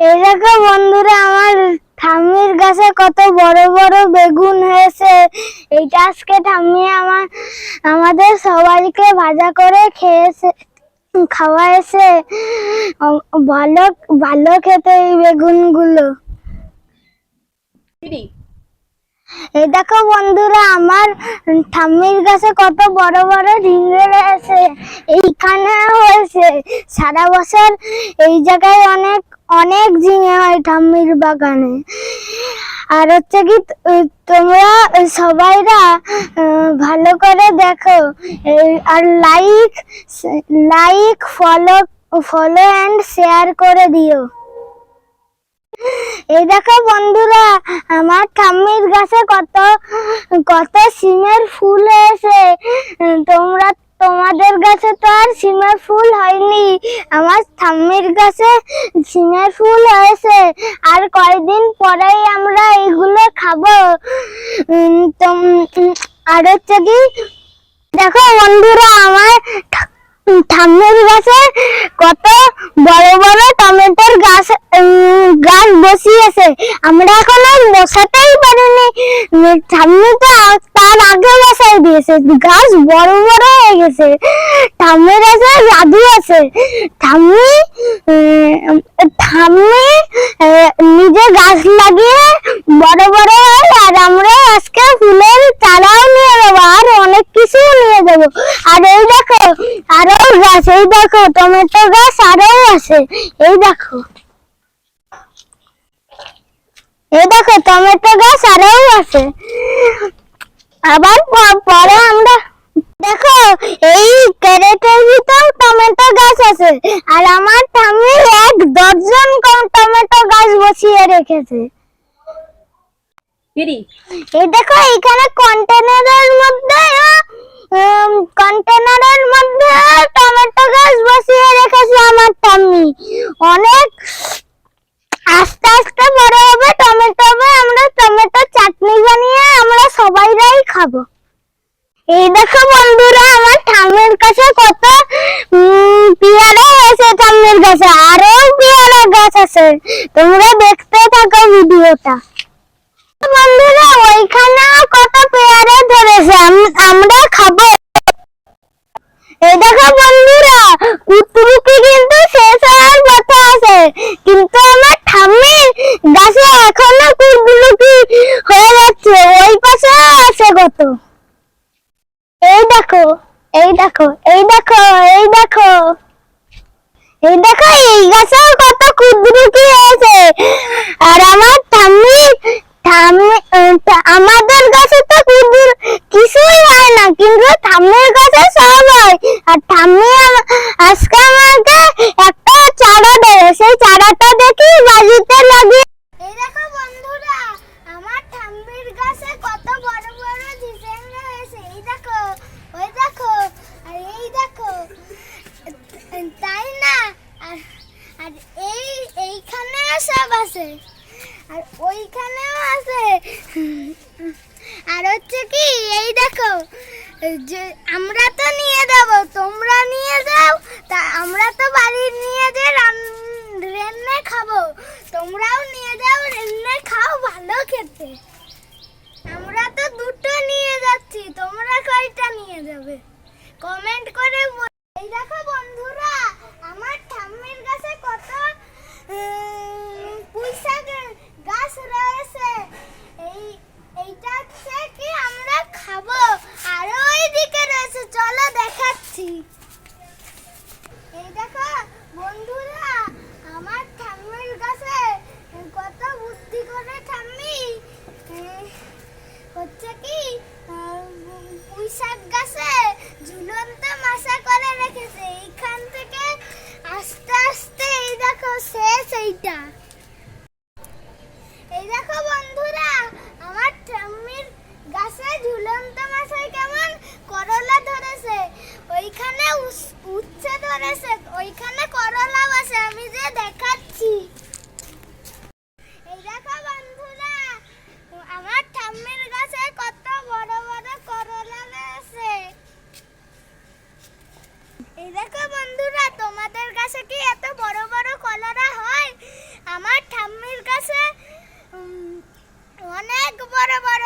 এই দেখো বন্ধুরা, আমার ঠাম্মির গাছে কত বড় বড় বেগুন হয়েছে। এইটা আজকে ঠাম্মি আমাদের সবাইকে ভাজা করে খাওয়াইছে। ভালো ভালো খেতে এই বেগুন গুলো। এই দেখো বন্ধুরা, আমার ঠাম্মির গাছে কত বড় বড় ঝিঙে রয়েছে। এইখানে হয়েছে সারা বছর এই জায়গায় অনেক অনেক ঝিঙে হয় ঠাম্মির বাগানে। আর হচ্ছে কি, তোমরা সবাইরা ভালো করে দেখো আর লাইক ফলো এন্ড শেয়ার করে দিও। এই দেখো বন্ধুরা, আমার ঠাম্মির গাছে কত কত সিমের ফুল হয়েছে। তোমাদের গাছে তো আর সিমের ফুল হয়নি, আমার ঠাম্মির গাছে সিমের ফুল হয়েছে। আর কয়েকদিন পরেই আমরা এগুলো খাবো। আর হচ্ছে কি, দেখো বন্ধুরা, আমার ঠাম্মির গাছে কত বড় বড় টমেটোর গাছ বসিয়েছে। আমরা এখন আর বসাতেই পারিনি, ঠাম্মি তো তার আগে বসাই দিয়েছে। গাছ বড় বড় হয়ে গেছে। ঠাম্মির কাছে জাদু আছে। ঠাম্মি নিজে গাছ লাগিয়ে বড় বড় হয়। আর আমরা আজকে ফুলের চারাও নিয়ে যাবো, আর অনেক কিছু নিয়ে যাবো। আর এই দেখো আরো গাছ, এই দেখো টমেটো গাছ আরো আছে। এই দেখো টমেটো গাছ আরো আছে। আবার পরে আমরা দেখো এই ক্যারেটের ভিতর টমেটো গাছ আছে। আর আমার ঠাম্মি 1 ডজন টমেটো গাছ বসিয়ে রেখেছে। এই দেখো এখানে কন্টেনারের মধ্যে টমেটো গাছ বসিয়ে রেখেছে আমার ঠাম্মি। অনেক আস্তে আস্তে বড় হবে টমেটো, আমরা টমেটো চাটনি বানিয়ে আমরা সবাইরাই খাবো। এই দেখো বন্ধুরা, আমার ঠাম্মির কাছে কত পেয়ারা হয়েছে। ঠাম্মির কাছে আরো পেয়ারা গাছ আছে। তোমরা দেখতে থাকো ভিডিওটা। বন্ধুরা, ওইখানে কত পেয়ারা ধরেছে, আমরা খাবো। এই দেখো বন্ধুরা, কুতরুকি কিন্তু শেষ হওয়ার পথে আছে, কিন্তু আমার ঠাম্মির গাছে এখনো কুতরুকি হয়ে যাচ্ছে। ওই পাশে আছে কত। এই দেখো এই গাছেও কত কুতরুকি হয়েছে। আর আমার আমাদের গাছে তো কিছুই হয় না, কিন্তু ঠাম্মির গাছে সব হয়। আর ঠাম্মি আজকে আমাকে একটা চারা দেবে, সেই চারাটা দেখি বাড়িতে লাগিয়ে। এই দেখো বন্ধুরা, আমার ঠাম্মির গাছে কত বড় বড় ঝিঙে হয়েছে। এই দেখো, ওই দেখো, আর এই দেখো, তাই না? আর এইখানে সব আছে, আর ওইখানেও আছে। আর হচ্ছে কি, এই দেখো, যে আমরা তো নিয়ে যাব, তোমরা নিয়ে যাও। তা আমরা তো বাড়ি নিয়ে যে রান্না খাবো, তোমরাও নিয়ে যাও, রান্না খাও, ভালো খেতে। আমরা তো দুটো নিয়ে যাচ্ছি, তোমরা কয়টা নিয়ে যাবে কমেন্ট করে। এই দেখো বন্ধুরা, আমার ঠাম্মির গাছে কত পুঁইশাক গাছ রয়েছে। এইটা হচ্ছে কি আমরা খাবো। আরো ওইদিকে রয়েছে, চলো দেখাচ্ছি। এই দেখো বন্ধুরা, আমার ঠাম্মির গাছে কত বুদ্ধি করে ঠাম্মি হচ্ছে কি পুঁইশাক গাছে ঝুলন্ত মাছা করে রেখেছে। এইখান থেকে আস্তে আস্তে এই দেখো শেষ। এই দেখো বন্ধুরা, আমার ঠাম্মির গাছে ঝুলন্ত মাছায় কেমন করলা ধরেছে। ওইখানে উচ্ছে ধরেছে, ওইখানে করলা বসে, আমি যে দেখাচ্ছি। এই দেখো বন্ধুরা, আমার ঠাম্মির গাছে কত বড় বড় করলা রয়েছে। এই দেখো বন্ধুরা, তোমাদের কাছে কি এত বড় বড় কলা হয়? আমার গাছে অনেক বড় বড়